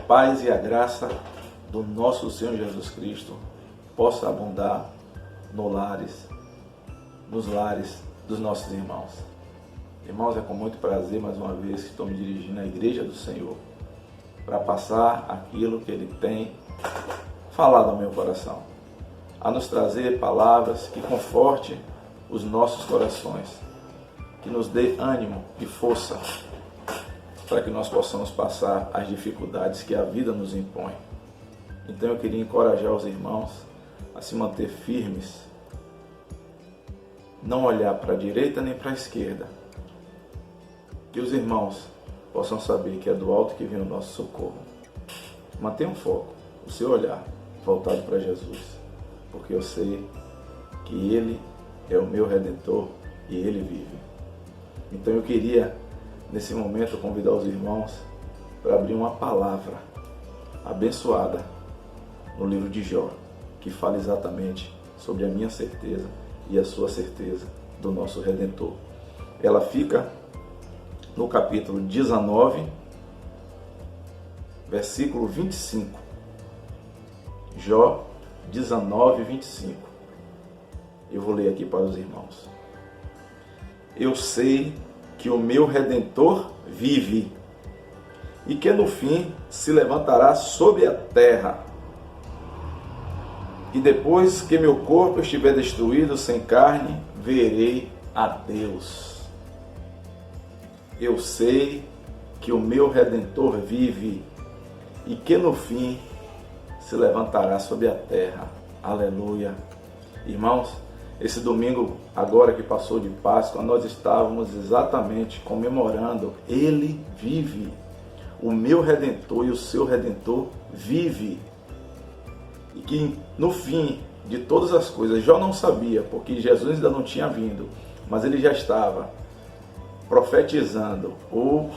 paz e a graça do nosso Senhor Jesus Cristo possa abundar nos lares dos nossos irmãos. Irmãos, é com muito prazer, mais uma vez, que estou me dirigindo à Igreja do Senhor para passar aquilo que Ele tem falado ao meu coração, a nos trazer palavras que confortem os nossos corações, que nos dê ânimo e força para que nós possamos passar as dificuldades que a vida nos impõe. Então eu queria encorajar os irmãos a se manter firmes, não olhar para a direita nem para a esquerda, que os irmãos possam saber que é do alto que vem o nosso socorro. Mantenha um foco, o seu olhar voltado para Jesus, porque eu sei que Ele é o meu Redentor e Ele vive. Então eu queria, nesse momento, convidar os irmãos para abrir uma palavra abençoada no livro de Jó, que fala exatamente sobre a minha certeza e a sua certeza do nosso Redentor. Ela fica no capítulo 19, versículo 25. Jó 19, 25. Eu vou ler aqui para os irmãos. Eu sei que o meu Redentor vive e que no fim se levantará sobre a terra. E depois que meu corpo estiver destruído sem carne, verei a Deus. Eu sei que o meu Redentor vive e que no fim se levantará sobre a terra. Aleluia. Irmãos, esse domingo, agora que passou de Páscoa, nós estávamos exatamente comemorando. Ele vive. O meu Redentor e o seu Redentor vive. E que no fim de todas as coisas, Jó não sabia, porque Jesus ainda não tinha vindo, mas ele já estava profetizando ou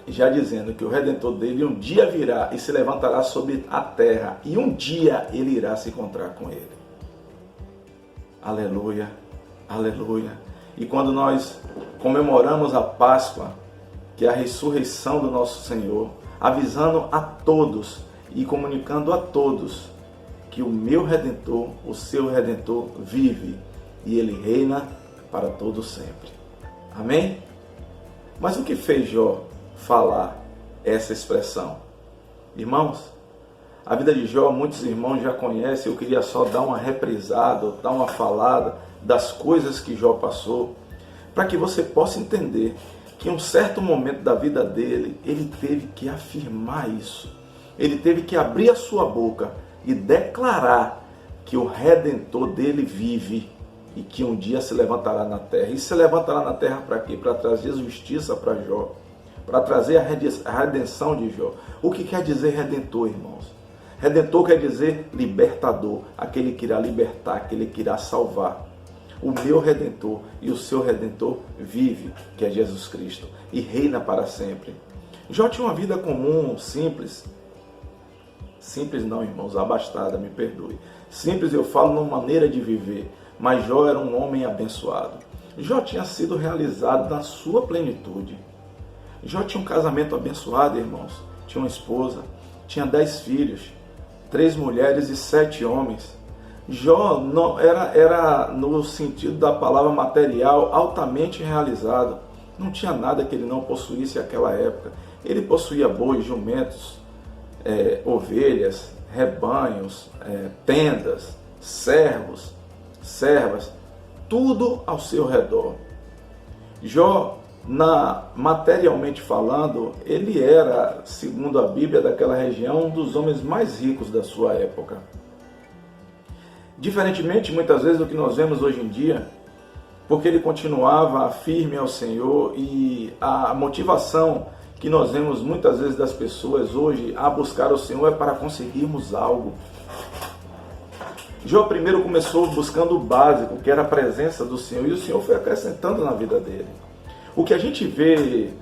já dizendo que o Redentor dele um dia virá e se levantará sobre a terra, e um dia ele irá se encontrar com ele. Aleluia, aleluia. E quando nós comemoramos a Páscoa, que é a ressurreição do nosso Senhor, avisando a todos e comunicando a todos que o meu Redentor, o seu Redentor vive e ele reina para todo sempre. Amém? Mas o que fez Jó falar essa expressão? Irmãos, a vida de Jó, muitos irmãos já conhecem. Eu queria só dar uma reprisada, dar uma falada das coisas que Jó passou, para que você possa entender que em um certo momento da vida dele, ele teve que afirmar isso. Ele teve que abrir a sua boca e declarar que o Redentor dele vive e que um dia se levantará na terra. E se levantará na terra para quê? Para trazer justiça para Jó, para trazer a redenção de Jó. O que quer dizer Redentor, irmãos? Redentor quer dizer libertador, aquele que irá libertar, aquele que irá salvar. O meu Redentor e o seu Redentor vive, que é Jesus Cristo, e reina para sempre. Jó tinha uma vida comum, simples. Simples não, irmãos, abastada, me perdoe. Simples eu falo numa maneira de viver, mas Jó era um homem abençoado. Jó tinha sido realizado na sua plenitude. Jó tinha um casamento abençoado, irmãos. Tinha uma esposa, tinha 10 filhos, 3 mulheres e 7 homens. Jó não era no sentido da palavra material, altamente realizado. Não tinha nada que ele não possuísse naquela época. Ele possuía bois, jumentos, ovelhas, rebanhos, tendas, servos, servas, tudo ao seu redor. Jó, materialmente falando, ele era, segundo a Bíblia daquela região, um dos homens mais ricos da sua época. Diferentemente, muitas vezes, do que nós vemos hoje em dia, porque ele continuava firme ao Senhor, e a motivação que nós vemos muitas vezes das pessoas hoje a buscar o Senhor é para conseguirmos algo. Jó primeiro começou buscando o básico, que era a presença do Senhor, e o Senhor foi acrescentando na vida dele. O que a gente vê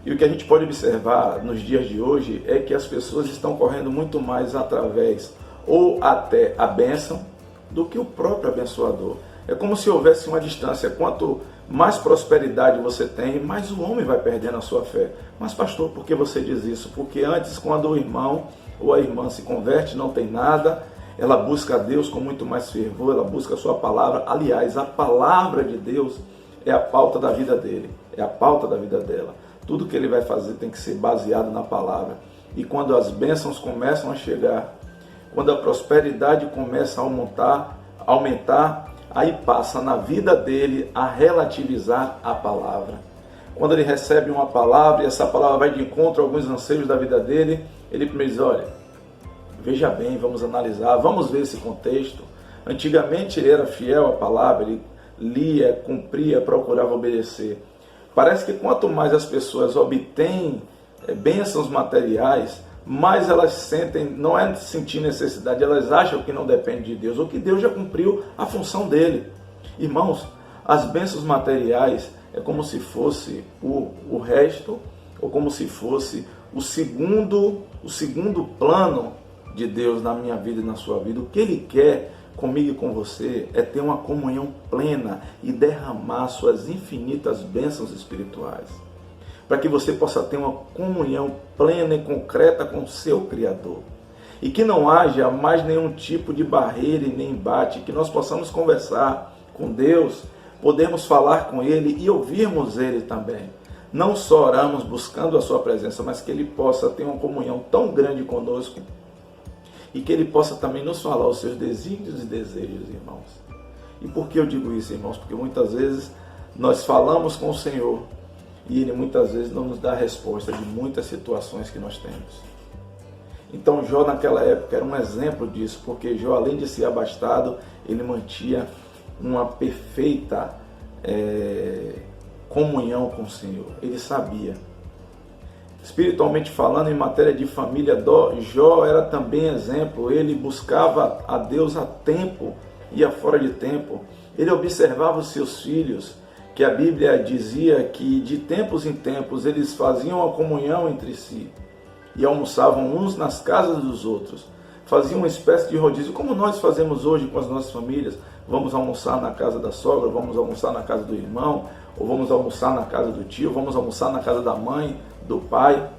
e o que a gente pode observar nos dias de hoje é que as pessoas estão correndo muito mais através ou até a bênção do que o próprio abençoador. É como se houvesse uma distância. Quanto mais prosperidade você tem, mais o homem vai perdendo a sua fé. Mas pastor, por que você diz isso? Porque antes, quando o irmão ou a irmã se converte, não tem nada, ela busca a Deus com muito mais fervor, ela busca a sua palavra. Aliás, a palavra de Deus é a pauta da vida dele, é a pauta da vida dela. Tudo que ele vai fazer tem que ser baseado na palavra. E quando as bênçãos começam a chegar, quando a prosperidade começa a aumentar, aí passa na vida dele a relativizar a palavra. Quando ele recebe uma palavra e essa palavra vai de encontro a alguns anseios da vida dele, ele primeiro diz, olha, veja bem, vamos analisar, vamos ver esse contexto. Antigamente ele era fiel à palavra, ele lia, cumpria, procurava obedecer. Parece que quanto mais as pessoas obtêm bênçãos materiais, mais elas sentem, não é sentir necessidade, elas acham que não depende de Deus, ou que Deus já cumpriu a função dele. Irmãos, as bênçãos materiais é como se fosse o resto, ou como se fosse o segundo plano de Deus na minha vida e na sua vida. O que Ele quer comigo e com você é ter uma comunhão plena e derramar suas infinitas bênçãos espirituais, para que você possa ter uma comunhão plena e concreta com o seu Criador. E que não haja mais nenhum tipo de barreira e nem embate, que nós possamos conversar com Deus, podermos falar com Ele e ouvirmos Ele também. Não só oramos buscando a sua presença, mas que Ele possa ter uma comunhão tão grande conosco e que Ele possa também nos falar os seus desígnios e desejos, irmãos. E por que eu digo isso, irmãos? Porque muitas vezes nós falamos com o Senhor e Ele muitas vezes não nos dá a resposta de muitas situações que nós temos. Então Jó naquela época era um exemplo disso, porque Jó, além de ser abastado, ele mantinha uma perfeita comunhão com o Senhor. Ele sabia. Espiritualmente falando, em matéria de família, Jó era também exemplo. Ele buscava a Deus a tempo e a fora de tempo. Ele observava os seus filhos, que a Bíblia dizia que de tempos em tempos eles faziam a comunhão entre si e almoçavam uns nas casas dos outros. Faziam uma espécie de rodízio, como nós fazemos hoje com as nossas famílias. Vamos almoçar na casa da sogra, vamos almoçar na casa do irmão, ou vamos almoçar na casa do tio, vamos almoçar na casa da mãe, do pai.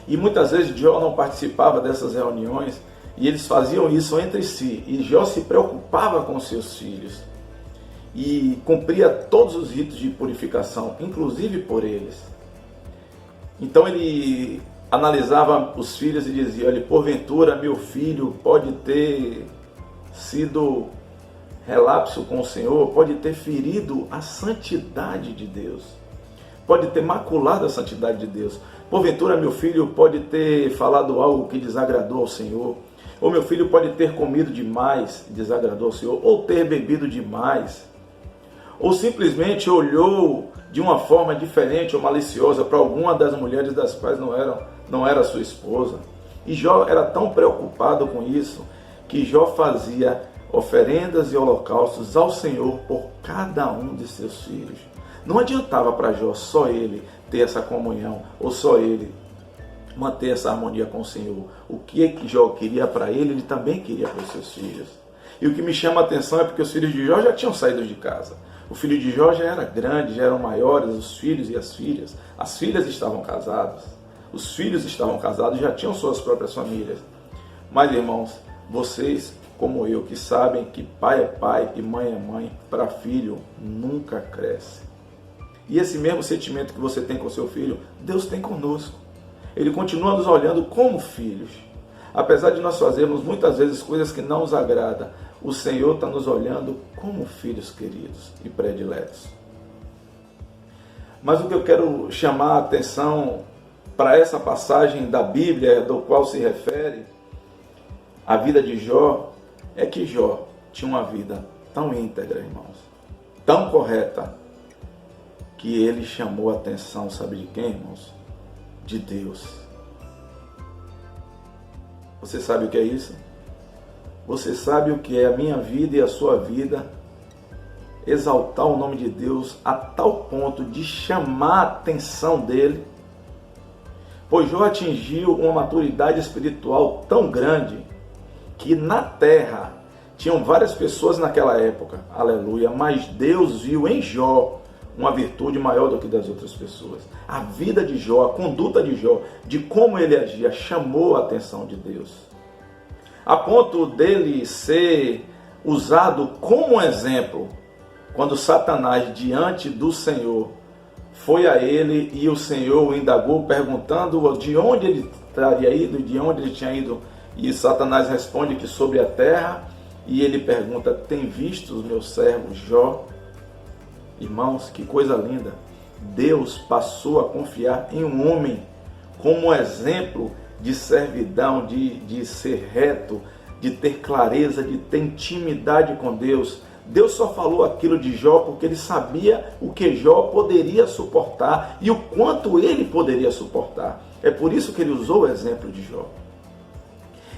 E muitas vezes Jó não participava dessas reuniões e eles faziam isso entre si. E Jó se preocupava com seus filhos e cumpria todos os ritos de purificação, inclusive por eles. Então ele analisava os filhos e dizia, olha, porventura meu filho pode ter sido relapso com o Senhor, pode ter ferido a santidade de Deus, pode ter maculado a santidade de Deus. Porventura meu filho pode ter falado algo que desagradou ao Senhor, ou meu filho pode ter comido demais e desagradou ao Senhor, ou ter bebido demais, ou simplesmente olhou de uma forma diferente ou maliciosa para alguma das mulheres das quais não era sua esposa. E Jó era tão preocupado com isso, que Jó fazia oferendas e holocaustos ao Senhor por cada um de seus filhos. Não adiantava para Jó só ele ter essa comunhão, ou só ele manter essa harmonia com o Senhor. O que Jó queria para ele também queria para os seus filhos. E o que me chama a atenção é porque os filhos de Jó já tinham saído de casa. O filho de Jó já era grande, já eram maiores, os filhos e as filhas. As filhas estavam casadas, os filhos estavam casados, já tinham suas próprias famílias. Mas, irmãos, vocês, como eu, que sabem que pai é pai e mãe é mãe, para filho nunca cresce. E esse mesmo sentimento que você tem com seu filho, Deus tem conosco. Ele continua nos olhando como filhos. Apesar de nós fazermos muitas vezes coisas que não nos agradam, o Senhor está nos olhando como filhos queridos e prediletos. Mas o que eu quero chamar a atenção para essa passagem da Bíblia, do qual se refere a vida de Jó, é que Jó tinha uma vida tão íntegra, irmãos, tão correta, que ele chamou a atenção, sabe de quem, irmãos? De Deus. Você sabe o que é isso? Você sabe o que é a minha vida e a sua vida exaltar o nome de Deus a tal ponto de chamar a atenção dele? Pois Jó atingiu uma maturidade espiritual tão grande que na terra Tinham várias pessoas naquela época, aleluia, mas Deus viu em Jó uma virtude maior do que das outras pessoas. A vida de Jó, a conduta de Jó, de como ele agia, chamou a atenção de Deus. A ponto dele ser usado como exemplo, quando Satanás, diante do Senhor, foi a ele e o Senhor o indagou, perguntando de onde ele teria ido, de onde ele tinha ido. E Satanás responde que sobre a terra, e ele pergunta, tem visto os meus servos Jó? Irmãos, que coisa linda! Deus passou a confiar em um homem como exemplo de servidão, de ser reto, de ter clareza, de ter intimidade com Deus. Deus só falou aquilo de Jó porque ele sabia o que Jó poderia suportar e o quanto ele poderia suportar. É por isso que ele usou o exemplo de Jó.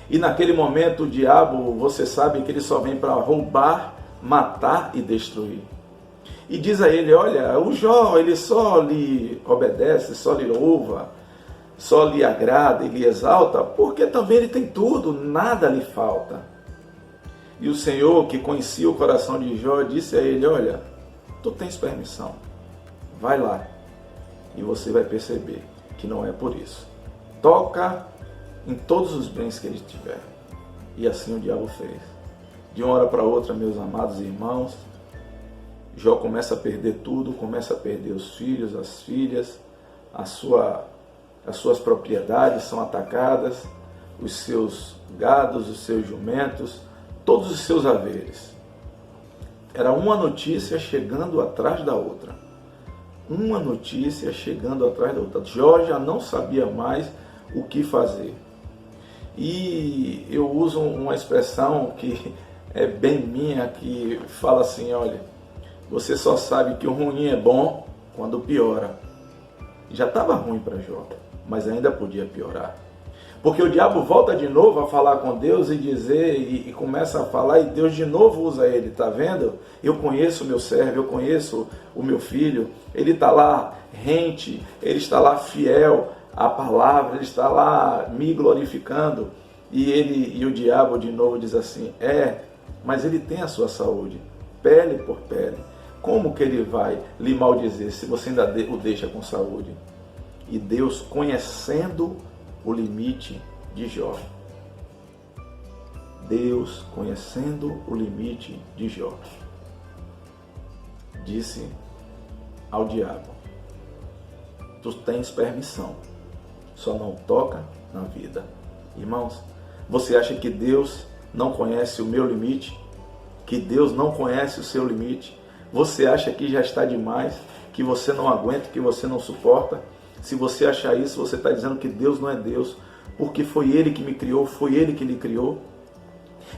E naquele momento o diabo, você sabe que ele só vem para roubar, matar e destruir. E diz a ele, olha, o Jó, ele só lhe obedece, só lhe louva, só lhe agrada e lhe exalta, porque também ele tem tudo, nada lhe falta. E o Senhor, que conhecia o coração de Jó, disse a ele, olha, tu tens permissão, vai lá, e você vai perceber que não é por isso. Toca em todos os bens que ele tiver. E assim o diabo fez. De uma hora para outra, meus amados irmãos, Jó começa a perder tudo, começa a perder os filhos, as filhas, as suas propriedades são atacadas, os seus gados, os seus jumentos, todos os seus haveres. Era uma notícia chegando atrás da outra. Uma notícia chegando atrás da outra. Jó já não sabia mais o que fazer. E eu uso uma expressão que é bem minha, que fala assim, olha, você só sabe que o ruim é bom quando piora. Já estava ruim para Jó, mas ainda podia piorar. Porque o diabo volta de novo a falar com Deus e dizer, e começa a falar, e Deus de novo usa ele, tá vendo? Eu conheço o meu servo, eu conheço o meu filho, ele está lá rente, ele está lá fiel à palavra, ele está lá me glorificando. E o diabo de novo diz assim, mas ele tem a sua saúde, pele por pele. Como que ele vai lhe maldizer se você ainda o deixa com saúde? E Deus, conhecendo o limite de Jó. Deus, conhecendo o limite de Jó, disse ao diabo, tu tens permissão, só não toca na vida. Irmãos, você acha que Deus não conhece o meu limite? Que Deus não conhece o seu limite? Você acha que já está demais? Que você não aguenta, que você não suporta? Se você achar isso, você está dizendo que Deus não é Deus, porque foi Ele que me criou, foi Ele que lhe criou.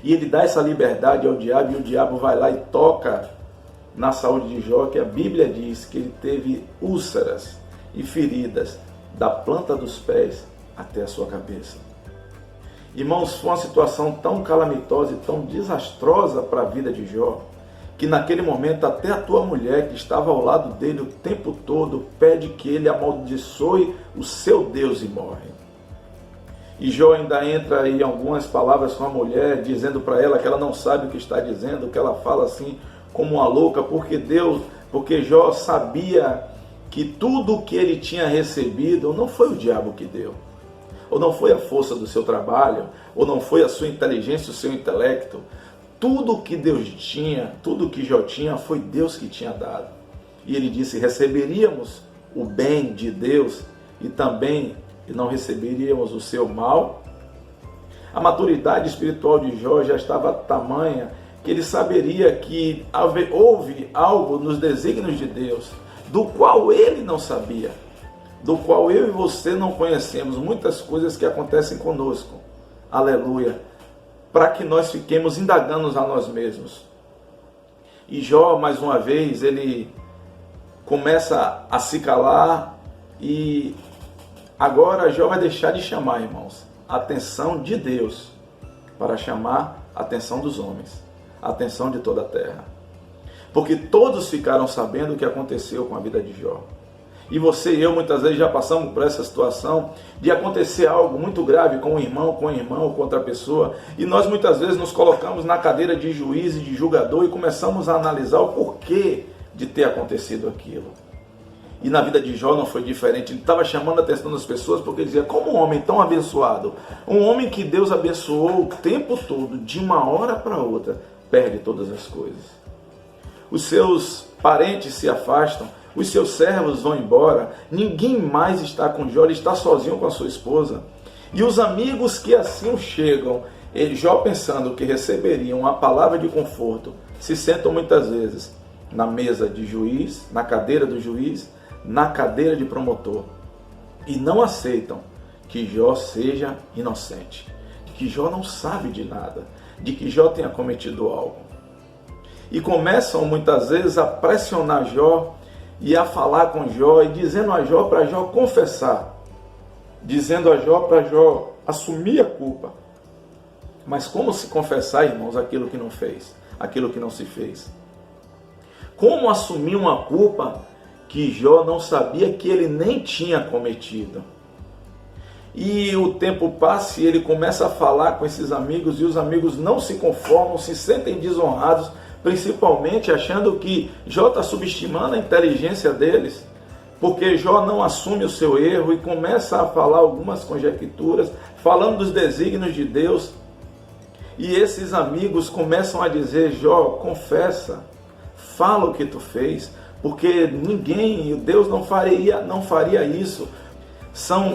E Ele dá essa liberdade ao diabo, e o diabo vai lá e toca na saúde de Jó, que a Bíblia diz que ele teve úlceras e feridas da planta dos pés até a sua cabeça. Irmãos, foi uma situação tão calamitosa e tão desastrosa para a vida de Jó, que naquele momento até a tua mulher, que estava ao lado dele o tempo todo, pede que ele amaldiçoe o seu Deus e morre. E Jó ainda entra em algumas palavras com a mulher, dizendo para ela que ela não sabe o que está dizendo, que ela fala assim como uma louca, porque Jó sabia que tudo o que ele tinha recebido não foi o diabo que deu, ou não foi a força do seu trabalho, ou não foi a sua inteligência, o seu intelecto. Tudo que Deus tinha, tudo que Jó tinha, foi Deus que tinha dado. E ele disse, receberíamos o bem de Deus e também não receberíamos o seu mal. A maturidade espiritual de Jó já estava tamanha que ele saberia que houve algo nos desígnios de Deus, do qual ele não sabia, do qual eu e você não conhecemos, muitas coisas que acontecem conosco. Aleluia! Para que nós fiquemos indagando a nós mesmos. E Jó, mais uma vez, ele começa a se calar e agora Jó vai deixar de chamar, irmãos, a atenção de Deus para chamar a atenção dos homens, a atenção de toda a terra. Porque todos ficaram sabendo o que aconteceu com a vida de Jó. E você e eu muitas vezes já passamos por essa situação de acontecer algo muito grave com um irmão, ou com outra pessoa, e nós muitas vezes nos colocamos na cadeira de juiz e de julgador e começamos a analisar o porquê de ter acontecido aquilo. E na vida de Jó não foi diferente. Ele estava chamando a atenção das pessoas porque ele dizia: como um homem tão abençoado, um homem que Deus abençoou o tempo todo, de uma hora para outra, perde todas as coisas. Os seus parentes se afastam, os seus servos vão embora, ninguém mais está com Jó, ele está sozinho com a sua esposa. E os amigos que assim chegam, Jó pensando que receberiam a palavra de conforto, se sentam muitas vezes na mesa de juiz, na cadeira do juiz, na cadeira de promotor, e não aceitam que Jó seja inocente, de que Jó não sabe de nada, de que Jó tenha cometido algo. E começam muitas vezes a pressionar Jó e a falar com Jó e dizendo a Jó para Jó confessar, dizendo a Jó para Jó assumir a culpa. Mas como se confessar, irmãos, aquilo que não fez, aquilo que não se fez? Como assumir uma culpa que Jó não sabia que ele nem tinha cometido? E o tempo passa e ele começa a falar com esses amigos, e os amigos não se conformam, se sentem desonrados, principalmente achando que Jó está subestimando a inteligência deles, porque Jó não assume o seu erro e começa a falar algumas conjecturas, falando dos desígnios de Deus. E esses amigos começam a dizer: Jó, confessa, fala o que tu fez, porque Deus não faria isso.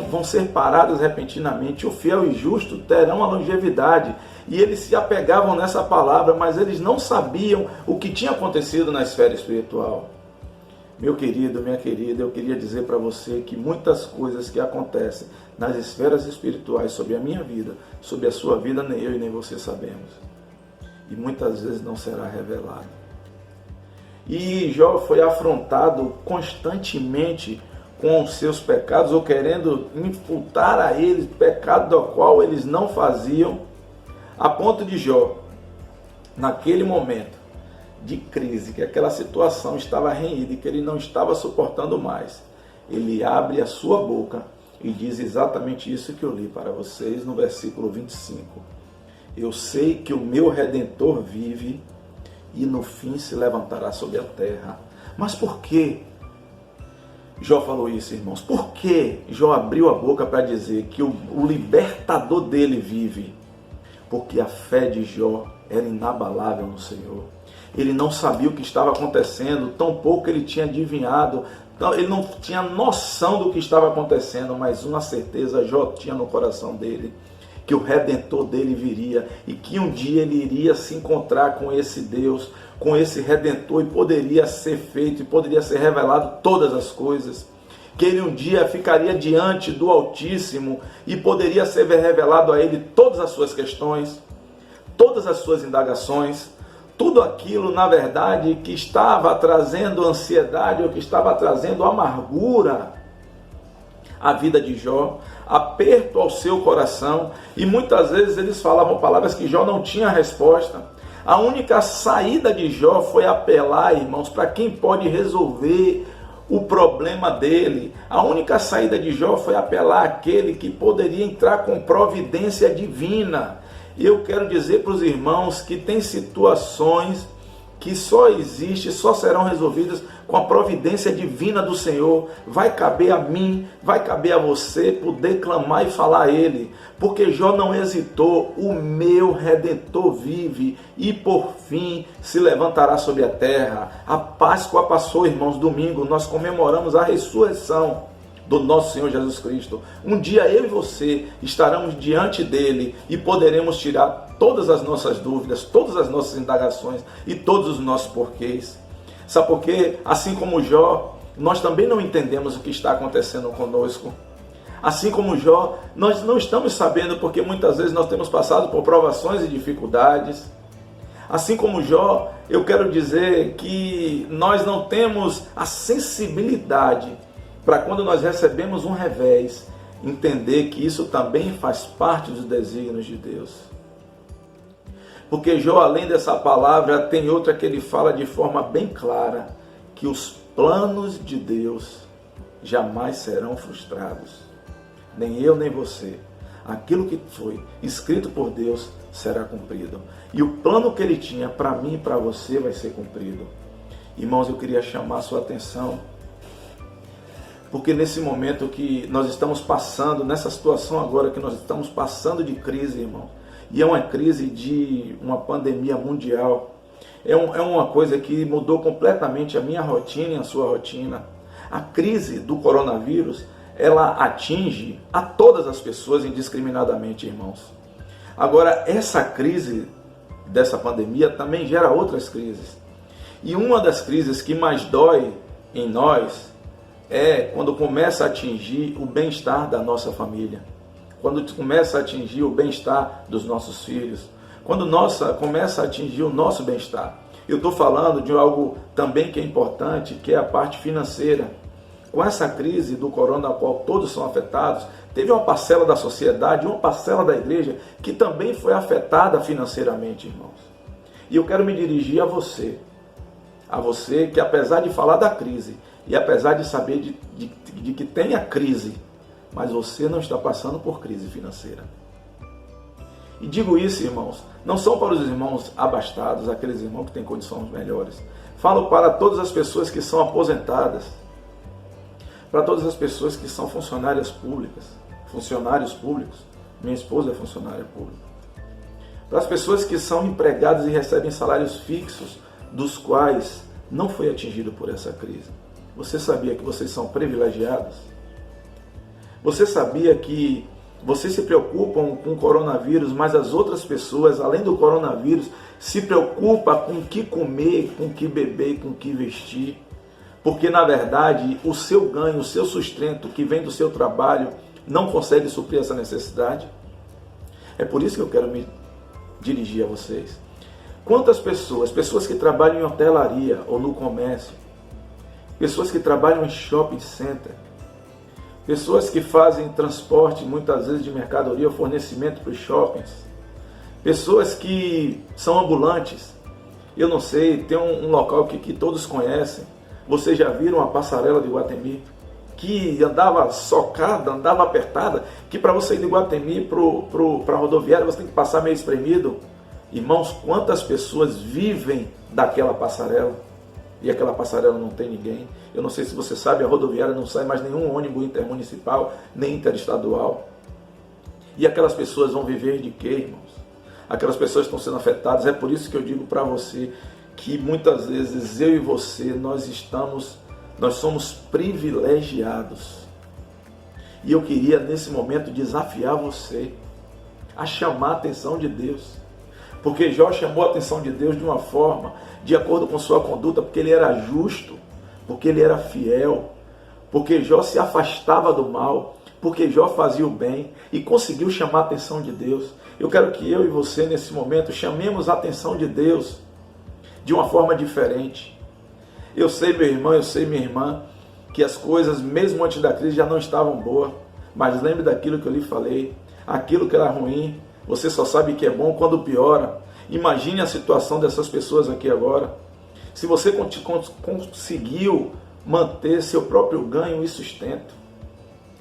Vão ser parados repentinamente, o fiel e justo terão a longevidade. E eles se apegavam nessa palavra, mas eles não sabiam o que tinha acontecido na esfera espiritual. Meu querido, minha querida, eu queria dizer para você que muitas coisas que acontecem nas esferas espirituais sobre a minha vida, sobre a sua vida, nem eu e nem você sabemos. E muitas vezes não será revelado. E Jó foi afrontado constantemente com os seus pecados, ou querendo imputar a eles pecado do qual eles não faziam, a ponto de Jó, naquele momento de crise, que aquela situação estava renhida e que ele não estava suportando mais, ele abre a sua boca e diz exatamente isso que eu li para vocês no versículo 25. Eu sei que o meu Redentor vive e no fim se levantará sobre a terra. Mas por que Jó falou isso, irmãos? Por que Jó abriu a boca para dizer que o libertador dele vive? Porque a fé de Jó era inabalável no Senhor. Ele não sabia o que estava acontecendo, tampouco ele tinha adivinhado, ele não tinha noção do que estava acontecendo, mas uma certeza Jó tinha no coração dele, que o Redentor dele viria e que um dia ele iria se encontrar com esse Deus, com esse Redentor, e poderia ser feito, e poderia ser revelado todas as coisas, que ele um dia ficaria diante do Altíssimo e poderia ser revelado a ele todas as suas questões, todas as suas indagações, tudo aquilo, na verdade, que estava trazendo ansiedade ou que estava trazendo amargura à vida de Jó, aperto ao seu coração. E muitas vezes eles falavam palavras que Jó não tinha resposta. A única saída de Jó foi apelar, irmãos, para quem pode resolver o problema dele. A única saída de Jó foi apelar àquele que poderia entrar com providência divina. E eu quero dizer para os irmãos que tem situações que só existem, só serão resolvidas com a providência divina do Senhor. Vai caber a mim, vai caber a você poder clamar e falar a Ele, porque Jó não hesitou: o meu Redentor vive e por fim se levantará sobre a terra. A Páscoa passou, irmãos. Domingo nós comemoramos a ressurreição do nosso Senhor Jesus Cristo. Um dia eu e você estaremos diante dele e poderemos tirar todas as nossas dúvidas, todas as nossas indagações e todos os nossos porquês. Sabe por quê? Assim como Jó, nós também não entendemos o que está acontecendo conosco. Assim como Jó, nós não estamos sabendo, porque muitas vezes nós temos passado por provações e dificuldades. Assim como Jó, eu quero dizer que nós não temos a sensibilidade para, quando nós recebemos um revés, entender que isso também faz parte dos desígnios de Deus. Porque Jó, além dessa palavra, tem outra que ele fala de forma bem clara, que os planos de Deus jamais serão frustrados. Nem eu, nem você. Aquilo que foi escrito por Deus será cumprido. E o plano que Ele tinha para mim e para você vai ser cumprido. Irmãos, eu queria chamar a sua atenção, porque nesse momento que nós estamos passando, nessa situação agora que nós estamos passando de crise, irmão, e é uma crise de uma pandemia mundial, é uma coisa que mudou completamente a minha rotina e a sua rotina. A crise do coronavírus, ela atinge a todas as pessoas indiscriminadamente, irmãos. Agora, essa crise dessa pandemia também gera outras crises. E uma das crises que mais dói em nós é quando começa a atingir o bem-estar da nossa família. Quando começa a atingir o bem-estar dos nossos filhos. Quando começa a atingir o nosso bem-estar. Eu estou falando de algo também que é importante, que é a parte financeira. Com essa crise do corona, a qual todos são afetados, teve uma parcela da sociedade, uma parcela da igreja, que também foi afetada financeiramente, irmãos. E eu quero me dirigir a você que apesar de falar da crise, e apesar de saber de que tem a crise, mas você não está passando por crise financeira. E digo isso, irmãos, não são para os irmãos abastados, aqueles irmãos que têm condições melhores. Falo para todas as pessoas que são aposentadas, para todas as pessoas que são funcionários públicos. Minha esposa é funcionária pública. Para as pessoas que são empregadas e recebem salários fixos, dos quais não foi atingido por essa crise. Você sabia que vocês são privilegiados? Você sabia que vocês se preocupam com o coronavírus, mas as outras pessoas, além do coronavírus, se preocupam com o que comer, com o que beber e com o que vestir? Porque, na verdade, o seu ganho, o seu sustento que vem do seu trabalho não consegue suprir essa necessidade? É por isso que eu quero me dirigir a vocês. Quantas pessoas que trabalham em hotelaria ou no comércio, pessoas que trabalham em shopping center, pessoas que fazem transporte, muitas vezes de mercadoria ou fornecimento para os shoppings, pessoas que são ambulantes, eu não sei, tem um local que todos conhecem, vocês já viram a passarela de Iguatemi, que andava socada, andava apertada, que para você ir de Iguatemi para a rodoviária você tem que passar meio espremido. Irmãos, quantas pessoas vivem daquela passarela e aquela passarela não tem ninguém? Eu não sei se você sabe, a rodoviária não sai mais nenhum ônibus intermunicipal, nem interestadual. E aquelas pessoas vão viver de quê, irmãos? Aquelas pessoas estão sendo afetadas. É por isso que eu digo para você que muitas vezes eu e você, nós somos privilegiados. E eu queria nesse momento desafiar você a chamar a atenção de Deus. Porque Jó chamou a atenção de Deus de uma forma, de acordo com sua conduta, porque ele era justo, porque ele era fiel, porque Jó se afastava do mal, porque Jó fazia o bem e conseguiu chamar a atenção de Deus. Eu quero que eu e você, nesse momento, chamemos a atenção de Deus de uma forma diferente. Eu sei, meu irmão, eu sei, minha irmã, que as coisas, mesmo antes da crise, já não estavam boas, mas lembre daquilo que eu lhe falei, aquilo que era ruim, você só sabe que é bom quando piora. Imagine a situação dessas pessoas aqui agora. Se você conseguiu manter seu próprio ganho e sustento,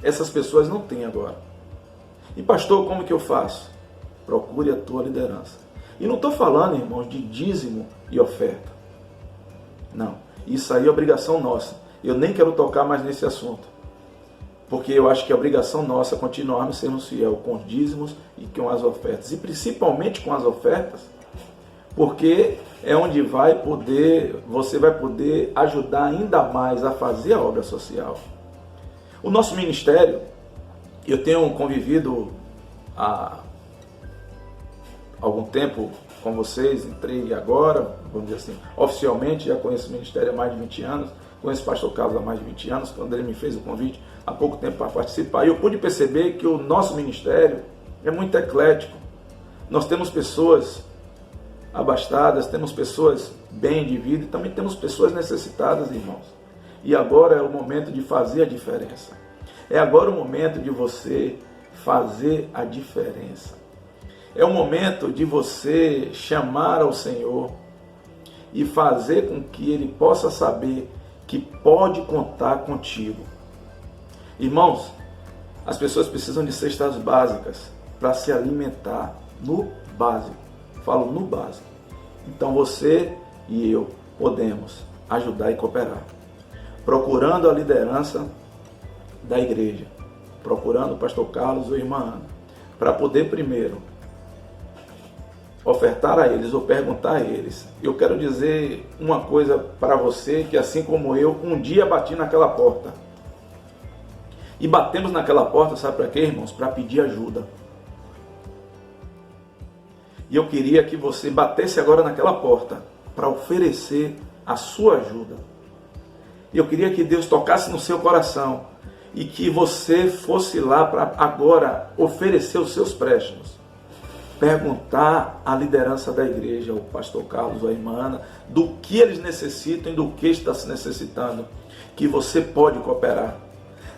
essas pessoas não têm agora. E pastor, como que eu faço? Procure a tua liderança. E não estou falando, irmãos, de dízimo e oferta. Não, isso aí é obrigação nossa. Eu nem quero tocar mais nesse assunto. Porque eu acho que é obrigação nossa continuarmos sendo fiel com os dízimos e com as ofertas. E principalmente com as ofertas, porque é onde você vai poder ajudar ainda mais a fazer a obra social. O nosso ministério, eu tenho convivido há algum tempo com vocês, entrei agora, vamos dizer assim, oficialmente, já conheço o ministério há mais de 20 anos, conheço o pastor Carlos há mais de 20 anos, quando ele me fez o convite há pouco tempo para participar, e eu pude perceber que o nosso ministério é muito eclético. Nós temos pessoas abastadas, temos pessoas bem de vida e também temos pessoas necessitadas, irmãos. E agora é o momento de fazer a diferença. É agora o momento de você fazer a diferença. É o momento de você chamar ao Senhor e fazer com que Ele possa saber que pode contar contigo. Irmãos, as pessoas precisam de cestas básicas para se alimentar, no básico. Falo no básico. Então você e eu podemos ajudar e cooperar, procurando a liderança da igreja, procurando o pastor Carlos ou a irmã Ana, para poder primeiro ofertar a eles ou perguntar a eles. Eu quero dizer uma coisa para você, que assim como eu, um dia bati naquela porta. E batemos naquela porta, sabe para quê, irmãos? Para pedir ajuda. E eu queria que você batesse agora naquela porta para oferecer a sua ajuda. Eu queria que Deus tocasse no seu coração e que você fosse lá para agora oferecer os seus préstimos. Perguntar à liderança da igreja, o pastor Carlos ou a irmã Ana, do que eles necessitam e do que está se necessitando, que você pode cooperar.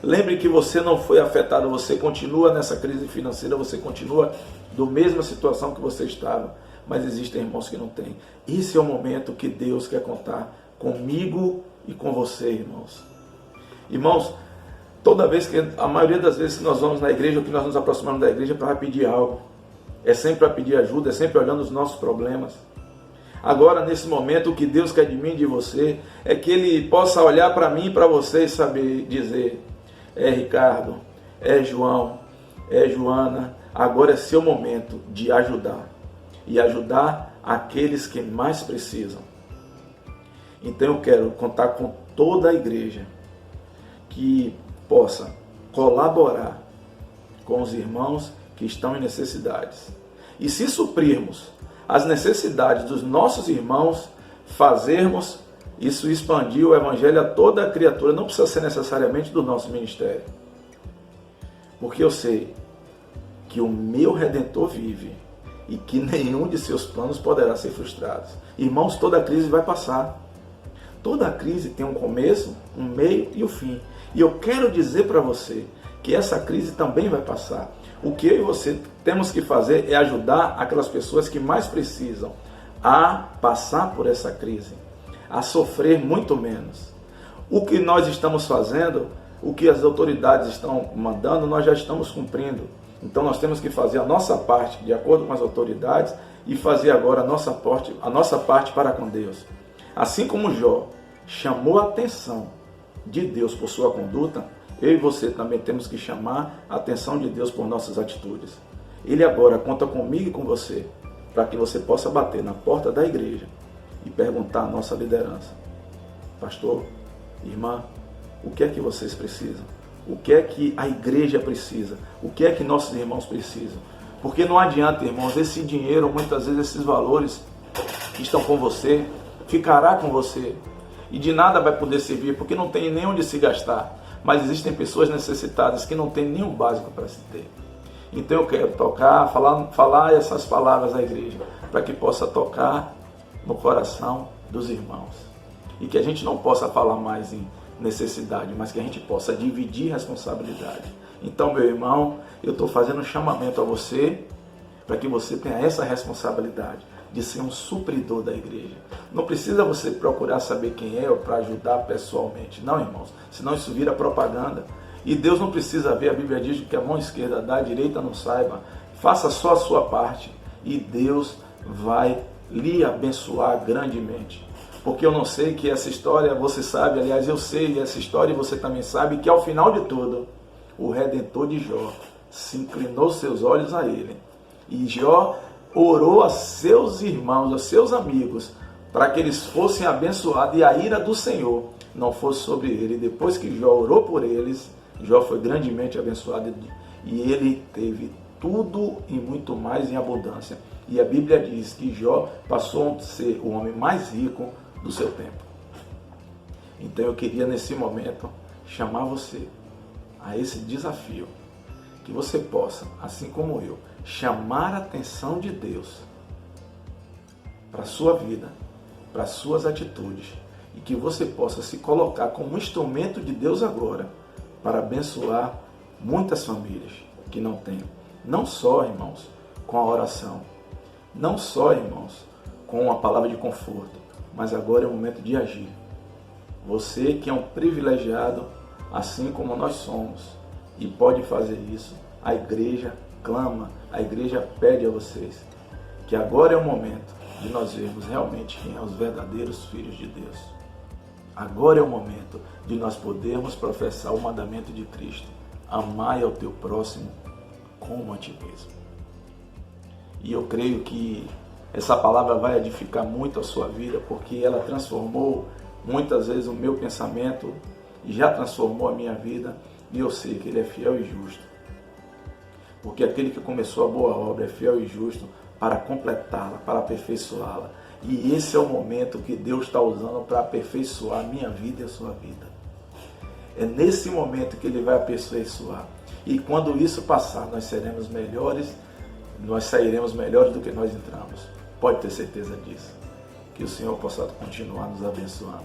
Lembre que você não foi afetado, você continua nessa crise financeira, você continua da mesma situação que você estava, mas existem irmãos que não têm. Esse é o momento que Deus quer contar comigo e com você, irmãos. Irmãos, toda vez que, a maioria das vezes que nós vamos na igreja, ou que nós nos aproximamos da igreja para pedir algo, é sempre para pedir ajuda, é sempre olhando os nossos problemas. Agora, nesse momento, o que Deus quer de mim e de você é que Ele possa olhar para mim e para você e saber dizer: é Ricardo, é João, é Joana, agora é seu momento de ajudar. E ajudar aqueles que mais precisam. Então eu quero contar com toda a igreja que possa colaborar com os irmãos que estão em necessidades. E se suprirmos as necessidades dos nossos irmãos, fazermos isso, expandir o evangelho a toda a criatura, não precisa ser necessariamente do nosso ministério. Porque eu sei que o meu Redentor vive e que nenhum de seus planos poderá ser frustrado. Irmãos, toda crise vai passar. Toda crise tem um começo, um meio e um fim. E eu quero dizer para você que essa crise também vai passar. O que eu e você temos que fazer é ajudar aquelas pessoas que mais precisam a passar por essa crise, a sofrer muito menos. O que nós estamos fazendo, o que as autoridades estão mandando, nós já estamos cumprindo. Então nós temos que fazer a nossa parte de acordo com as autoridades e fazer agora a nossa parte para com Deus. Assim como Jó chamou a atenção de Deus por sua conduta, eu e você também temos que chamar a atenção de Deus por nossas atitudes. Ele agora conta comigo e com você, para que você possa bater na porta da igreja e perguntar à nossa liderança: pastor, irmã, o que é que vocês precisam? O que é que a igreja precisa? O que é que nossos irmãos precisam? Porque não adianta, irmãos, esse dinheiro, muitas vezes esses valores que estão com você, ficará com você. E de nada vai poder servir, porque não tem nem onde se gastar. Mas existem pessoas necessitadas que não têm nenhum básico para se ter. Então eu quero tocar, falar essas palavras à igreja, para que possa tocar no coração dos irmãos. E que a gente não possa falar mais em necessidade, mas que a gente possa dividir responsabilidade. Então, meu irmão, eu estou fazendo um chamamento a você, para que você tenha essa responsabilidade de ser um supridor da igreja. Não precisa você procurar saber quem é ou para ajudar pessoalmente. Não, irmãos, senão isso vira propaganda. E Deus não precisa ver, a Bíblia diz que a mão esquerda dá, a direita não saiba. Faça só a sua parte e Deus vai lhe abençoar grandemente. Porque eu não sei que essa história, você sabe, aliás eu sei essa história e você também sabe que ao final de tudo, o Redentor de Jó se inclinou seus olhos a ele. E Jó orou a seus irmãos, a seus amigos, para que eles fossem abençoados e a ira do Senhor não fosse sobre ele. Depois que Jó orou por eles, Jó foi grandemente abençoado e ele teve tudo e muito mais em abundância. E a Bíblia diz que Jó passou a ser o homem mais rico do seu tempo. Então eu queria nesse momento chamar você a esse desafio, que você possa, assim como eu, chamar a atenção de Deus para a sua vida, para as suas atitudes, e que você possa se colocar como instrumento de Deus agora para abençoar muitas famílias que não têm. Não só, irmãos, com a oração, não só, irmãos, com a palavra de conforto, mas agora é o momento de agir. Você que é um privilegiado assim como nós somos, e pode fazer isso, a igreja clama, a igreja pede a vocês que agora é o momento de nós vermos realmente quem são os verdadeiros filhos de Deus. Agora é o momento de nós podermos professar o mandamento de Cristo: amai ao teu próximo como a ti mesmo. E eu creio que essa palavra vai edificar muito a sua vida, porque ela transformou muitas vezes o meu pensamento e já transformou a minha vida, e eu sei que Ele é fiel e justo. Porque aquele que começou a boa obra é fiel e justo para completá-la, para aperfeiçoá-la. E esse é o momento que Deus está usando para aperfeiçoar a minha vida e a sua vida. É nesse momento que Ele vai aperfeiçoar. E quando isso passar, nós seremos melhores, nós sairemos melhores do que nós entramos. Pode ter certeza disso. Que o Senhor possa continuar nos abençoando.